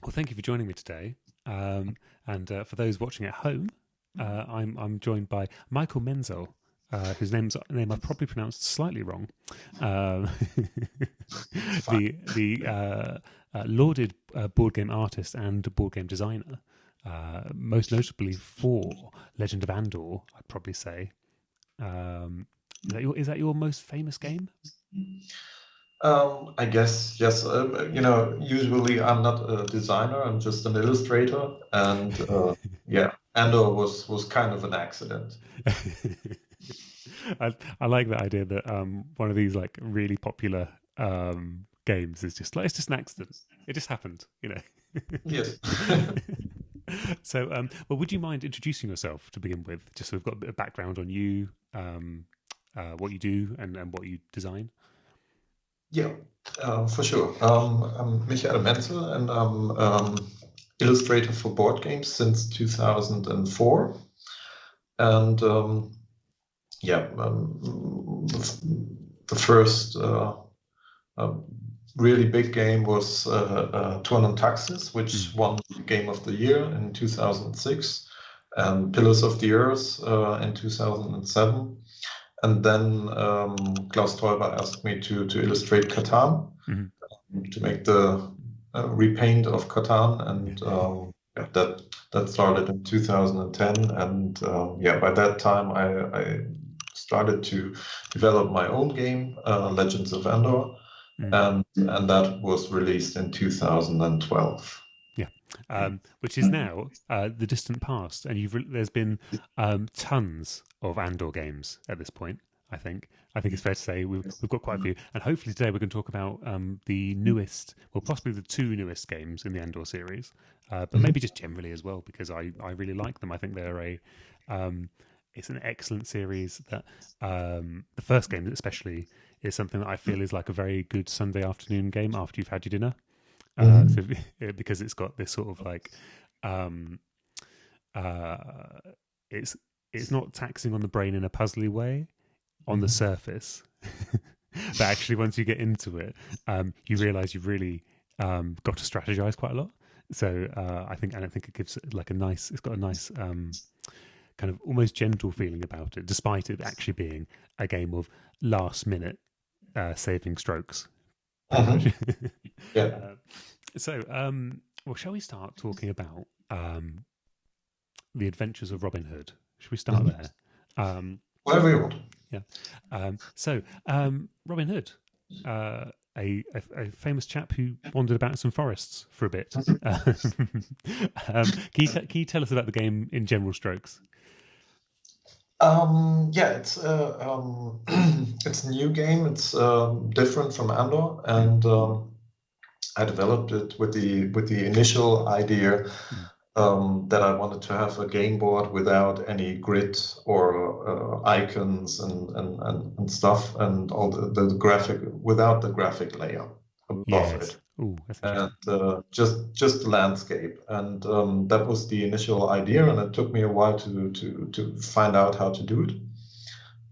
Well, thank you for joining me today. And for those watching at home, I'm joined by Michael Menzel, whose name I've probably pronounced slightly wrong. Um, Fine. the lauded board game artist and board game designer, most notably for Legend of Andor, I'd probably say. Um, is that your most famous game? I guess yes. Usually I'm not a designer. I'm just an illustrator, and yeah, Andor was kind of an accident. I like that idea that one of these like really popular games is just like it's just an accident. It just happened, you know. Yes. So, well, would you mind introducing yourself to begin with, just so we've got a bit of background on you, what you do, and what you design? Yeah, for sure. I'm Michael Menzel, and I'm illustrator for board games since 2004. And yeah, the first um, really big game was Turn on Taxis, which Mm. won Game of the Year in 2006, and Pillars of the Earth in 2007. And then Klaus Teuber asked me to illustrate Catan, Mhm. to make the repaint of Catan, and yeah, that started in 2010. And yeah, by that time I started to develop my own game, Legends of Andor, Mm. and that was released in 2012. Yeah, which is now the distant past, and there's been tons of Andor games at this point. I think it's fair to say we've got quite a few, and hopefully today we're going to talk about the newest, well, possibly the two newest games in the Andor series, but Mhm. maybe just generally as well because I really like them. I think they're um, it's an excellent series. That the first game especially is something that I feel is like a very good Sunday afternoon game after you've had your dinner. So Mhm. because it's got this sort of like um uh it's it's not taxing on the brain in a puzzly way on the Mhm. surface. But actually once you get into it, you realize you've really got to strategize quite a lot. So I think it gives it like a nice, it's got a nice kind of almost gentle feeling about it, despite it actually being a game of last minute saving strokes, pretty much. Mhm. Yeah. uh, well, shall we start talking about the adventures of Robin Hood? Should we start Mhm. there? Um, Whatever you want. yeah. Robin Hood, uh, a famous chap who wandered about some forests for a bit. Can you tell us about the game in general strokes? Yeah, it's a new game. It's different from Andor, Mm, and I developed it with the initial idea mm. that I wanted to have a game board without any grid or icons and stuff, and all the graphic without the graphic layer above Yes. it, Oh, that's and interesting. just landscape. And that was the initial idea, and it took me a while to find out how to do it.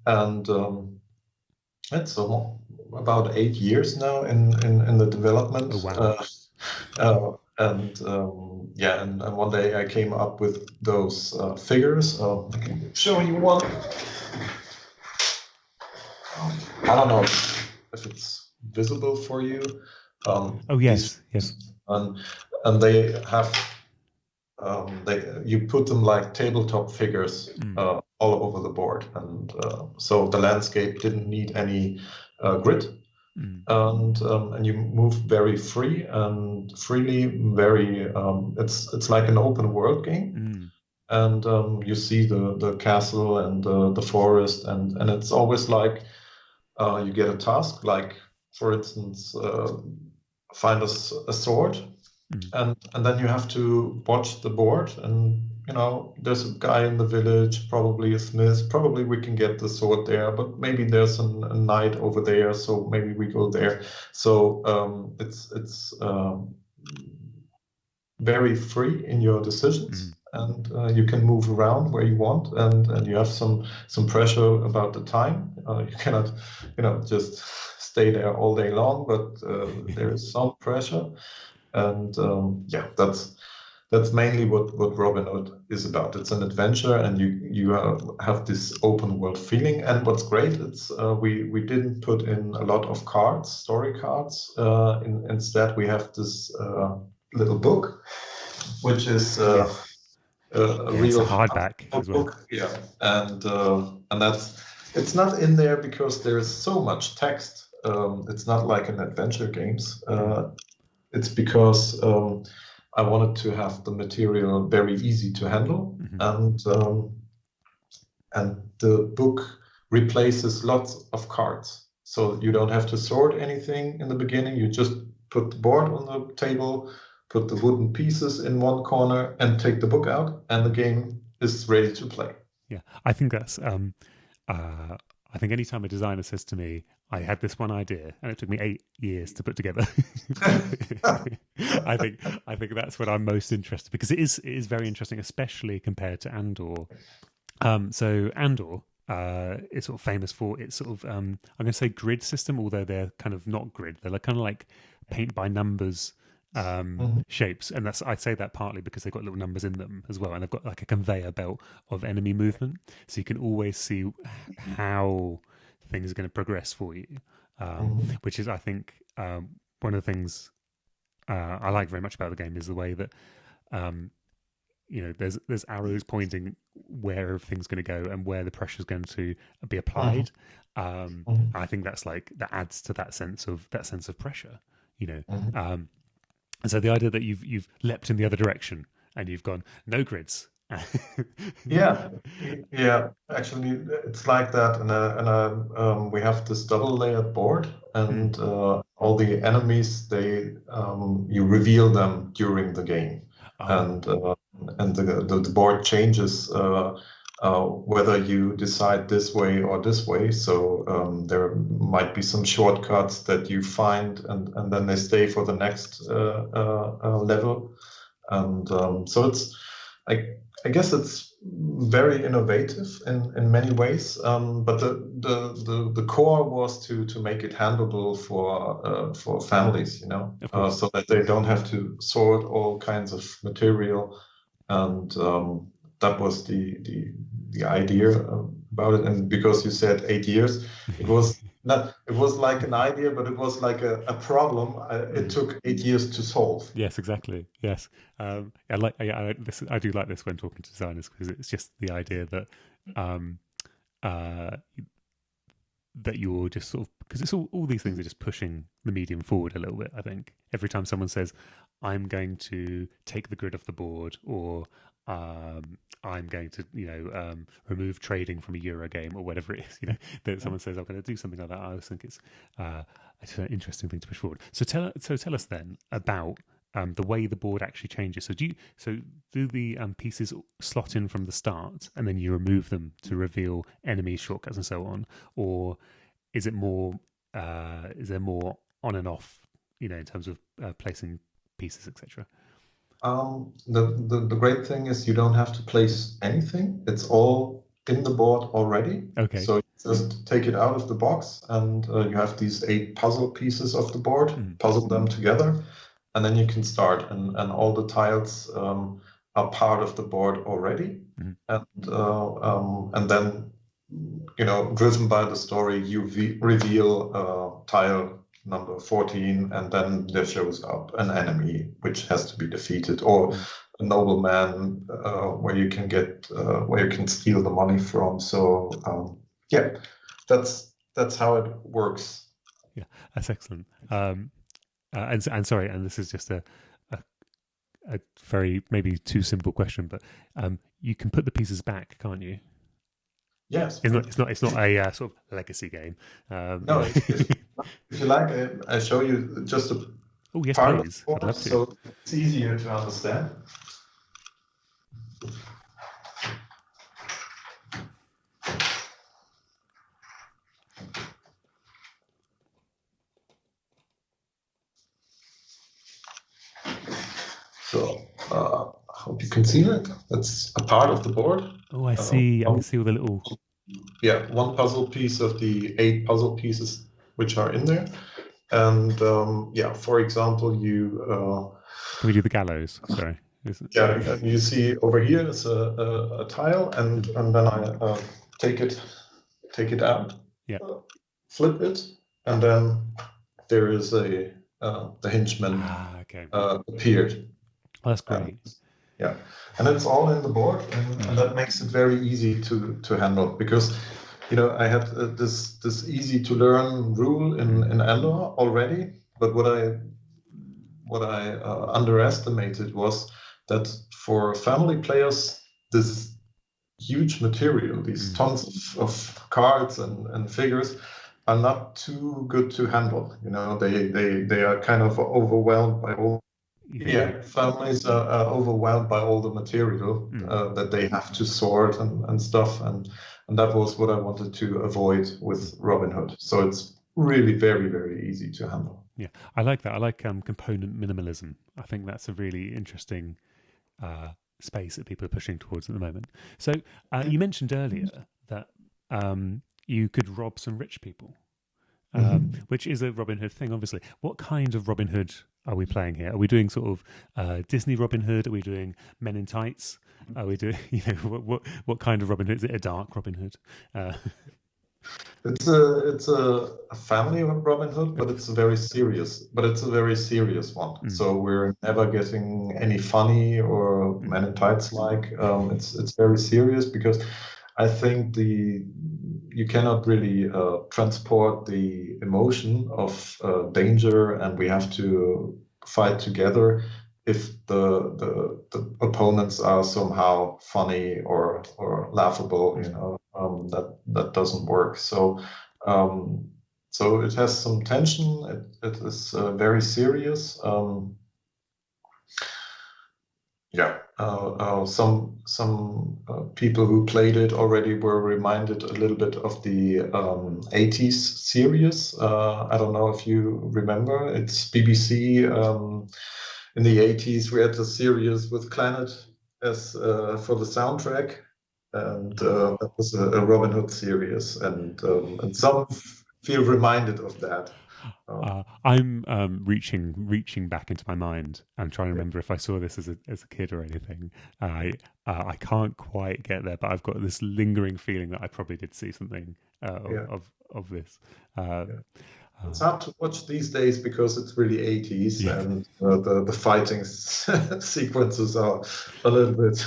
And it's about 8 years now in the development. Oh, wow. And yeah, and one day I came up with those figures. I can show you one. I don't know if it's visible for you. Oh, These yes. Yes. and and they have they you put them like tabletop figures Mm, all over the board, and so the landscape didn't need any grid, mm, and you move very free and freely. Very it's like an open world game, mm. and you see the castle and the forest, and it's always like you get a task, like for instance, find a sword, Mm. and then you have to watch the board, and there's a guy in the village, probably a smith, probably we can get the sword there, but maybe there's a knight over there, so maybe we go there. So it's very free in your Mm. decisions, and you can move around where you want, and you have some pressure about the time. You cannot just stay there all day long, but there is some pressure. And yeah, that's mainly what Robin Hood is about. It's an adventure, and you have this open world feeling. And what's great, it's we didn't put in a lot of cards, story cards. Instead, we have this little book, which is Yes. a Yeah, it's a real hardback as well. book. Yeah, and that's it's not in there because there is so much text. It's not like in adventure games. It's because I wanted to have the material very easy to handle, and the book replaces lots of cards. So you don't have to sort anything in the beginning. You just put the board on the table, put the wooden pieces in one corner, and take the book out, and the game is ready to play. Yeah, I think that's. I think anytime a designer says to me, "I had this one idea, and it took me 8 years to put together," I think that's what I'm most interested, because it is very interesting, especially compared to Andor. So Andor is sort of famous for its sort of I'm going to say grid system, although they're kind of not grid. They're like, kind of like paint by numbers Mhm, shapes, and that's, I'd say that partly because they've got little numbers in them as well, and they've got like a conveyor belt of enemy movement, so you can always see how things are going to progress for you, mhm, which is, I think, one of the things I like very much about the game is the way that um, there's arrows pointing where everything's going to go and where the pressure's going to be mhm, applied. mhm, I think that's like, that adds to that sense of pressure. You know, mhm. and so the idea that you've leapt in the other direction and you've gone no grids. Yeah, yeah. Actually, it's like that, and we have this double layered board, Mm. and all the enemies you reveal them during the game, Oh, and the board changes whether you decide this way or this way. So there might be some shortcuts that you find, and then they stay for the next level. And so I, I guess it's very innovative in many ways. But the core was to make it handleable for families, of course. so that they don't have to sort all kinds of material. And that was the idea about it. And because you said 8 years, it was not, it was like an idea, but it was like a problem. It Mm. took 8 years to solve. Yes, exactly. Yes, I do like this when talking to designers, because it's just the idea that um, uh, that you're just sort of, because it's all these things are just pushing the medium forward a little bit. I think every time someone says, "I'm going to take the grid off the board," or "I'm going to remove trading from a Euro game," or whatever it is, that someone says, "I'm going to do something like that," I always think it's an interesting thing to push forward. So tell us then about the way the board actually changes. So do the pieces slot in from the start, and then you remove them to reveal enemies, shortcuts, and so on, or is it more? Is there more on and off? In terms of placing pieces, etc. The great thing is you don't have to place anything. It's all in the board already. Okay. So you just take it out of the box, and you have these 8 puzzle pieces of the board, Mm. puzzle them together, and then you can start. And all the tiles are part of the board already. Mm. And then, driven by the story, you reveal tile number 14, and then there shows up an enemy which has to be defeated, or Mm. a nobleman where you can steal the money from. So yeah, that's how it works. Yeah, that's excellent. And sorry, and this is just a, a very maybe too simple question, but you can put the pieces back, can't you? Yes. It's not a sort of legacy game. No, if you like, I show you just a Oh yes, part of the please. I'd board, love to. so it's easier to understand. So I hope you can see that. That's a part of the board. Oh, I see. I can One, see all the little. yeah, one puzzle piece of the 8 puzzle pieces which are in there. And yeah, for example, Can we do the gallows? Sorry. yeah, you see over here is a tile, and then I take it out, Yeah. flip it, and then there is the hingeman Okay. appeared. That's And great. yeah, and it's all in the board, and that makes it very easy to handle because I had this easy to learn rule in Andor already, but what I underestimated was that for family players, this huge material, these tons of cards and figures, are not too good to handle. They are kind of overwhelmed by all. You think Yeah, families are overwhelmed by all the material that they have to sort and stuff, and that was what I wanted to avoid with Robin Hood. So it's really very, very easy to handle. Yeah, I like that. I like component minimalism. I think that's a really interesting space that people are pushing towards at the moment. So you mentioned earlier that you could rob some rich people, which is a Robin Hood thing, obviously. What kind of Robin Hood are we playing here? Are we doing sort of Disney Robin Hood? Are we doing Men in Tights? Are we doing, what kind of Robin Hood? Is it a dark Robin Hood? It's a family of Robin Hood, but it's a very serious one. So we're never getting any funny or Men in Tights like. It's very serious because I think you cannot really transport the emotion of danger, and we have to fight together if the opponents are somehow funny or laughable. That doesn't work. So it has some tension. It is very serious. Yeah, some people who played it already were reminded a little bit of the 80s series. I don't know if you remember. It's BBC. In the 80s, we had a series with Clannad as for the soundtrack, and that was a Robin Hood series, and some feel reminded of that. I'm reaching back into my mind and trying to remember if I saw this as a kid or anything. I can't quite get there, but I've got this lingering feeling that I probably did see something of this. It's hard to watch these days because it's really 80s, and the fighting sequences are a little bit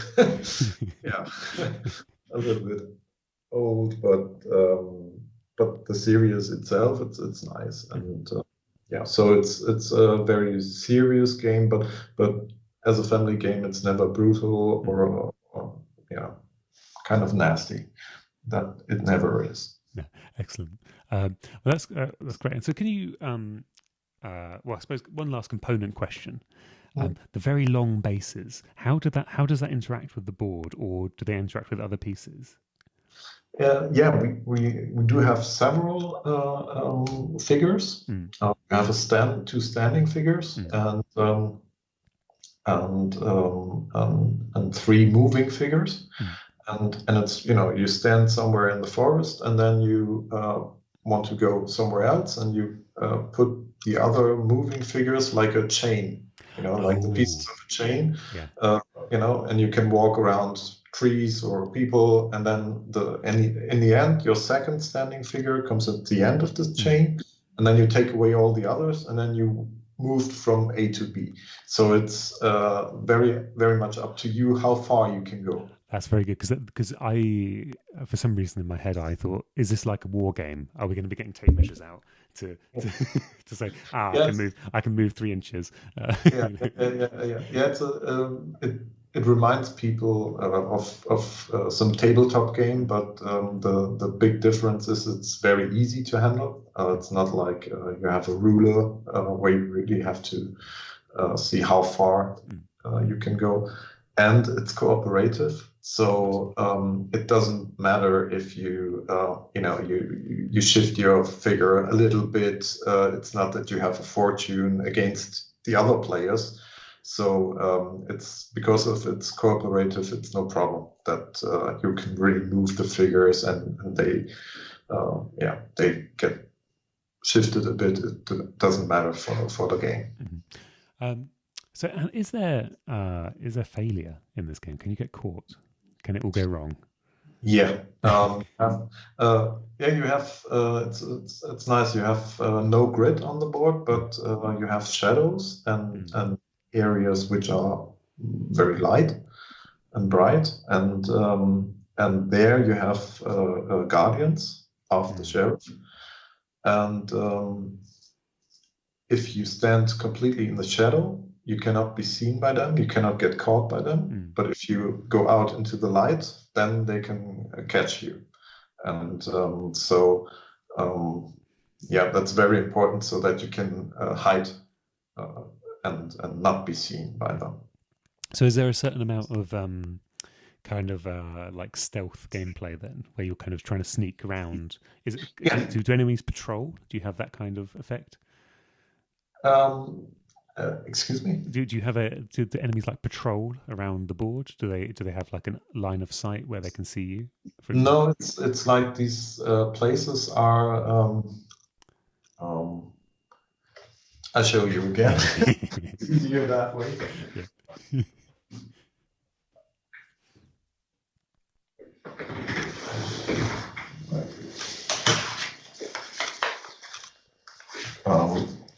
a little bit old, but the series itself, it's nice, and so it's a very serious game, but as a family game, it's never brutal or kind of nasty. That it never is. Yeah, excellent. Well, that's great. And so, can you? Well, I suppose one last component question. The very long bases. How does that interact with the board, or do they interact with other pieces? Yeah, we do have several figures. We have two standing figures and three moving figures. And it's you stand somewhere in the forest, and then you want to go somewhere else, and you put the other moving figures like a chain, like the pieces of a chain, and you can walk around trees or people, and then in the end, your second standing figure comes at the end of the chain, and then you take away all the others, and then you moved from A to B. So it's very, very much up to you how far you can go. That's very good because I, for some reason in my head, I thought, is this like a war game? Are we going to be getting tape measures out to say, I can move 3 inches? Yeah. It's it reminds people of some tabletop game, but the big difference is it's very easy to handle. It's not like you have a ruler where you really have to see how far you can go, and it's cooperative. So it doesn't matter if you you shift your figure a little bit. It's not that you have a fortune against the other players. So it's because of it's cooperative. It's no problem that you can really move the figures, and they get shift it a bit, it doesn't matter for the game. Mm-hmm. So, is there failure in this game? Can you get caught? Can it all go wrong? Yeah. Yeah, you have it's nice. You have no grid on the board, but you have shadows and areas which are very light and bright, and there you have guardians of the sheriff, and if you stand completely in the shadow, you cannot be seen by them, you cannot get caught by them. But if you go out into the light, then they can catch you. And yeah, that's very important so that you can hide and not be seen by them. So, is there a certain amount of kind of like stealth gameplay then, where you're kind of trying to sneak around? Is it do enemies patrol? Do you have that kind of effect? Excuse me? Do you have do the enemies like patrol around the board? Do they have like a line of sight where they can see you? No, it's like these places are. I'll show you again. It's easier that way. Yeah.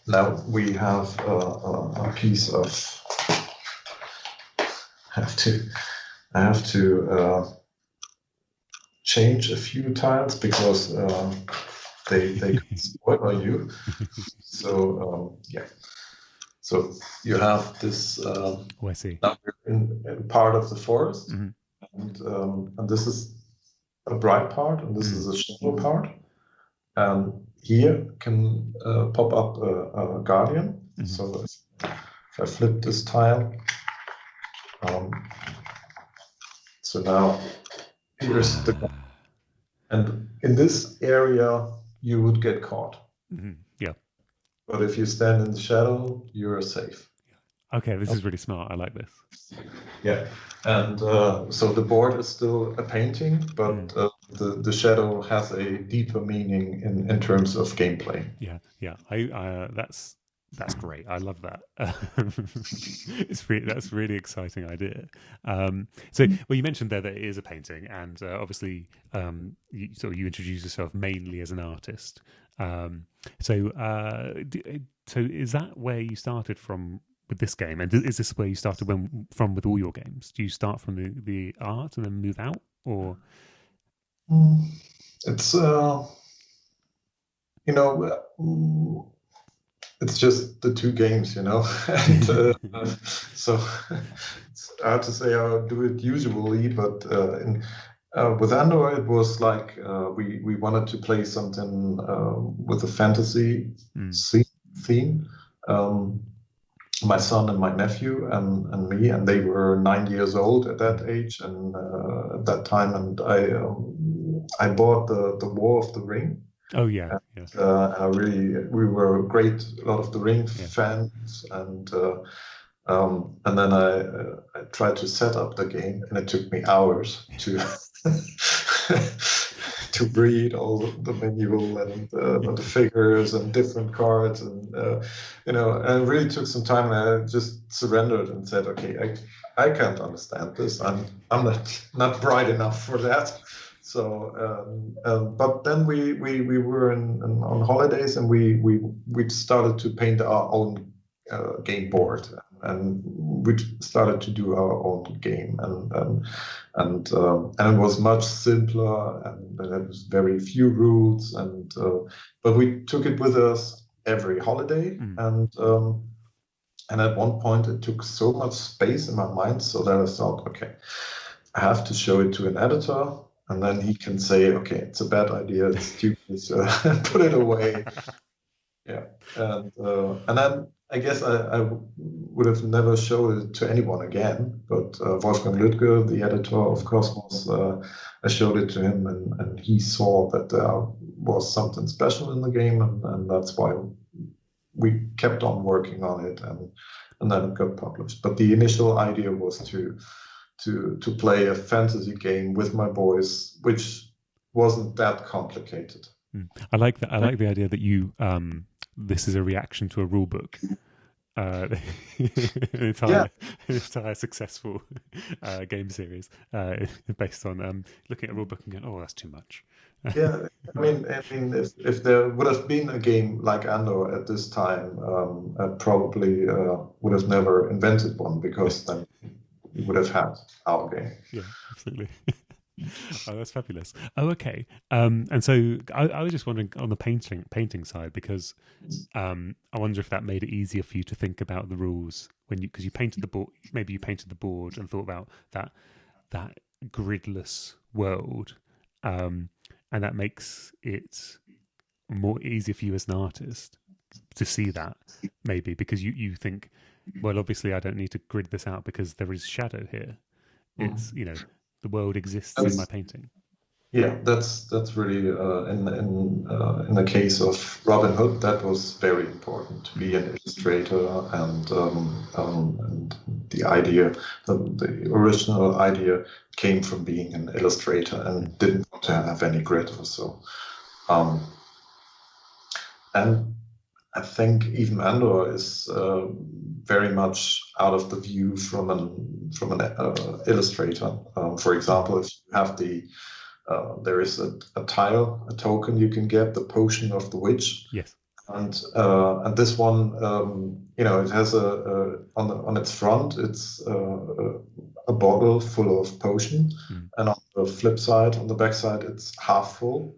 Now we have a piece of. I have to change a few tiles because they could spoil you. So yeah. So you have this. I see. Now we're in part of the forest, and this is a bright part, and this is a shadow part. And here can pop up a guardian. So if I flip this tile, so now here's the, and in this area you would get caught. Yeah. But if you stand in the shadow, you're safe. Okay, this is really smart. I like this. Yeah, and so the board is still a painting, but the shadow has a deeper meaning in terms of gameplay. Yeah. That's great. I love that. That's really exciting idea. So, well, you mentioned there that it is a painting, and obviously, you introduce yourself mainly as an artist. So is that where you started from with this game, and is this where you started from with all your games? Do you start from the art and then move out, or? It's it's just the two games, and so it's hard to say how I do it usually, but with Andor it was like we wanted to play something with a fantasy theme. My son and my nephew and me, and they were 9 years old at that age and at that time, and I bought the War of the Ring. Oh yeah, and we were a lot of the Ring fans, and then I tried to set up the game, and it took me hours to to read all the manual and the figures and different cards, and and it really took some time. And I just surrendered and said, okay, I can't understand this. I'm not bright enough for that. So, but then we were on holidays, and we started to paint our own game board, and we started to do our own game, and it was much simpler, and there was very few rules, and but we took it with us every holiday, and at one point it took so much space in my mind, so that I thought, okay, I have to show it to an editor. And then he can say, okay, it's a bad idea, it's stupid, so put it away. Yeah, and then I guess I would have never showed it to anyone again. But Wolfgang Lüttke, the editor of Cosmos, I showed it to him, and he saw that there was something special in the game, and that's why we kept on working on it, and then it got published. But the initial idea was to play a fantasy game with my boys, which wasn't that complicated. I like that. I like the idea that you this is a reaction to a rule book. An Yeah, entire successful game series based on looking at a rule book and going, "Oh, that's too much." yeah. I mean, if there would have been a game like Andor at this time, I probably would have never invented one because then we would have had our game. Yeah, absolutely. Oh, that's fabulous. Oh, okay. And so I was just wondering on the painting side because I wonder if that made it easier for you to think about the rules when you because you painted the board. Maybe you painted the board and thought about that gridless world, and that makes it more easier for you as an artist to see that maybe because you think, well, obviously I don't need to grid this out because there is shadow here. It's the world exists in my That's painting. Yeah, that's really in the case of Robin Hood, that was very important to be an illustrator, and the idea, the original idea came from being an illustrator and didn't want to have any grid or so. Um, and I think even Andor is very much out of the view from an illustrator. For example, if you have there is a tile, a token you can get, the potion of the witch, Yes. and this one, it has on its front, it's a bottle full of potion, and on the flip side, on the back side, it's half full,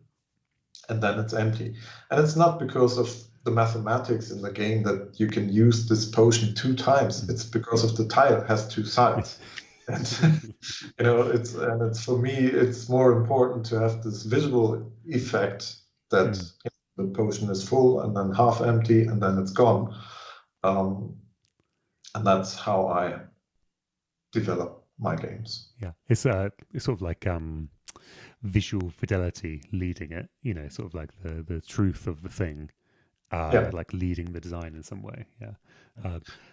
and then it's empty. And it's not because of the mathematics in the game that you can use this potion 2 times. It's because of the tile has 2 sides. And it's for me, it's more important to have this visual effect that the potion is full and then half empty and then it's gone. And that's how I develop my games. Yeah, it's sort of like visual fidelity leading it. Sort of like the truth of the thing, Yeah. like leading the design in some way. Yeah.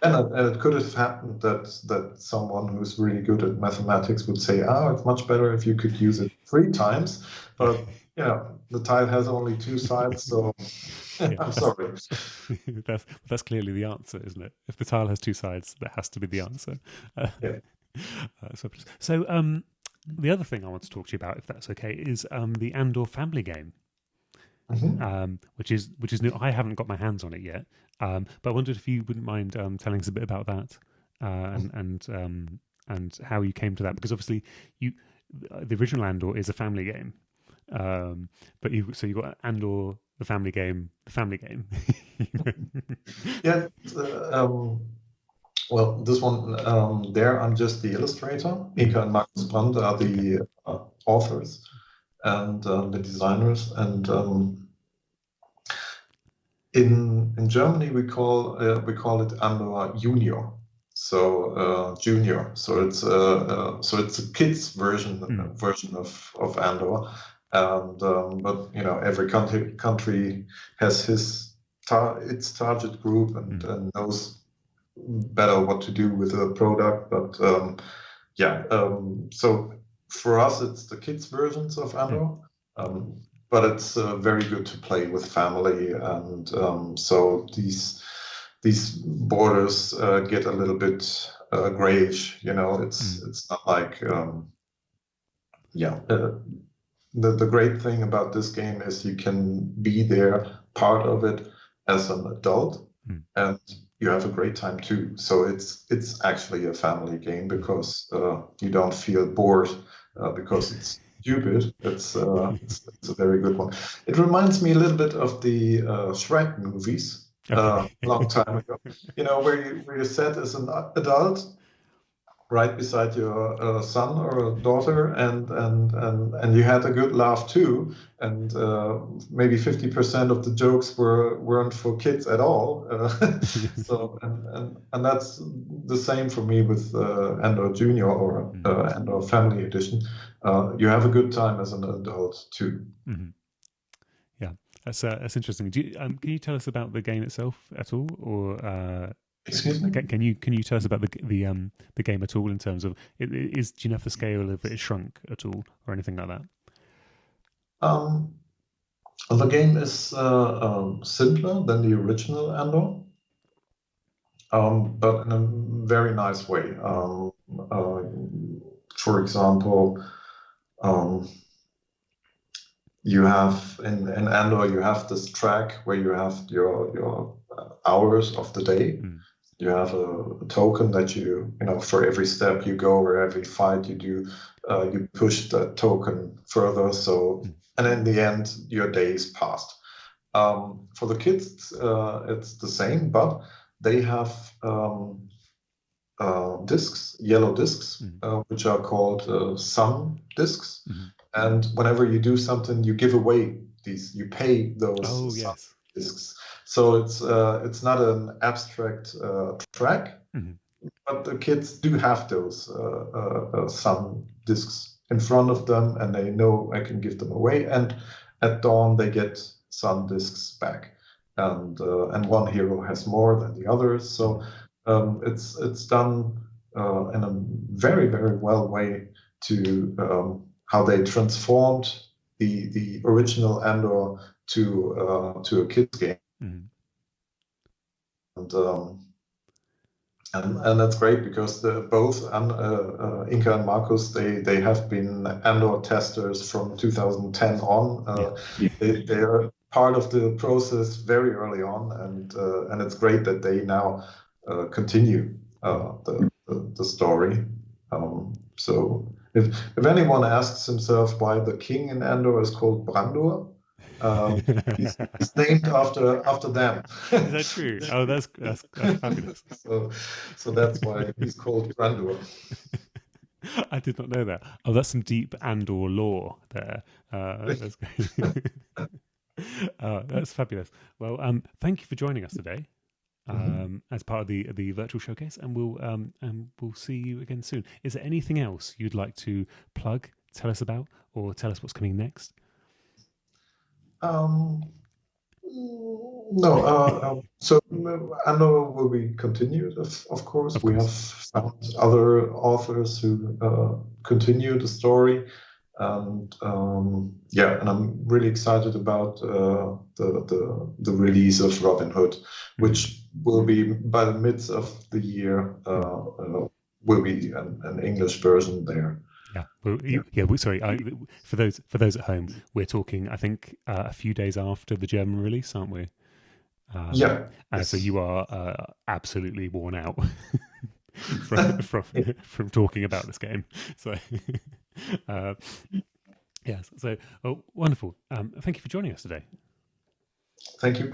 And it could have happened that someone who's really good at mathematics would say, "Oh, it's much better if you could use it 3 times." But the tile has only 2 sides, so I'm sorry. That's clearly the answer, isn't it? If the tile has 2 sides, that has to be the answer. Yeah. So, the other thing I want to talk to you about, if that's okay, is the Andor family game. Which is new. I haven't got my hands on it yet, but I wondered if you wouldn't mind telling us a bit about that and how you came to that, because obviously the original Andor is a family game, but you got Andor the family game. Yeah. Well, this one there, I'm just the illustrator. Mika and Markus Brandt are the authors and the designers, and in Germany we call it Andor Junior, so junior. So it's a kids version of Andor, and but every country has its target group and knows better what to do with the product. But so for us it's the kids versions of Andor. But it's very good to play with family, and so these borders get a little bit grayish. It's not like the great thing about this game is you can be there, part of it as an adult, and you have a great time too. So it's actually a family game because you don't feel bored because it's stupid. It's a very good one. It reminds me a little bit of the Shrek movies a long time ago. Where you sat as an adult right beside your son or daughter, and you had a good laugh too, and maybe 50% of the jokes weren't for kids at all. So and that's the same for me with Andor Junior or Andor Family Edition. You have a good time as an adult too. Yeah, that's interesting. Can you tell us about the game itself at all, or Excuse me? Can you tell us about the game at all in terms of do you know if the scale of it is shrunk at all or anything like that? The game is simpler than the original Andor, but in a very nice way. For example, um, you have in Andor you have this track where you have your hours of the day. Mm. You have a token that you know for every step you go or every fight you do, you push that token further. So and in the end your day is passed. For the kids, it's the same, but they have discs, yellow discs, which are called sun discs. And whenever you do something, you give away these, you pay those sun Yes. discs. So it's not an abstract track, but the kids do have those sun discs in front of them, and they know I can give them away. And at dawn, they get sun discs back, and one hero has more than the others. So it's done in a very very well way to how they transformed the original Andor to a kids game, and that's great because both Inka and Marcus they have been Andor testers from 2010 on. They are part of the process very early on, and it's great that they now continue the story. So if anyone asks himself why the king in Andor is called Brandur, he's named after them. Is that true? Oh, that's fabulous. So that's why he's called Brandur. I did not know that. Oh, that's some deep Andor lore there. That's great. That's fabulous. Well, thank you for joining us today as part of the virtual showcase, and we'll see you again soon. Is there anything else you'd like to plug, tell us about, or tell us what's coming next? No. So Andor will be continued, of course. We have found other authors who continue the story, and and I'm really excited about the release of Robin Hood, which will be by the midst of the year. Will be an English version there. Sorry. For those at home, we're talking. I think a few days after the German release, aren't we? Yes. So you are absolutely worn out from talking about this game. So yes. So wonderful. Thank you for joining us today. Thank you, Chris.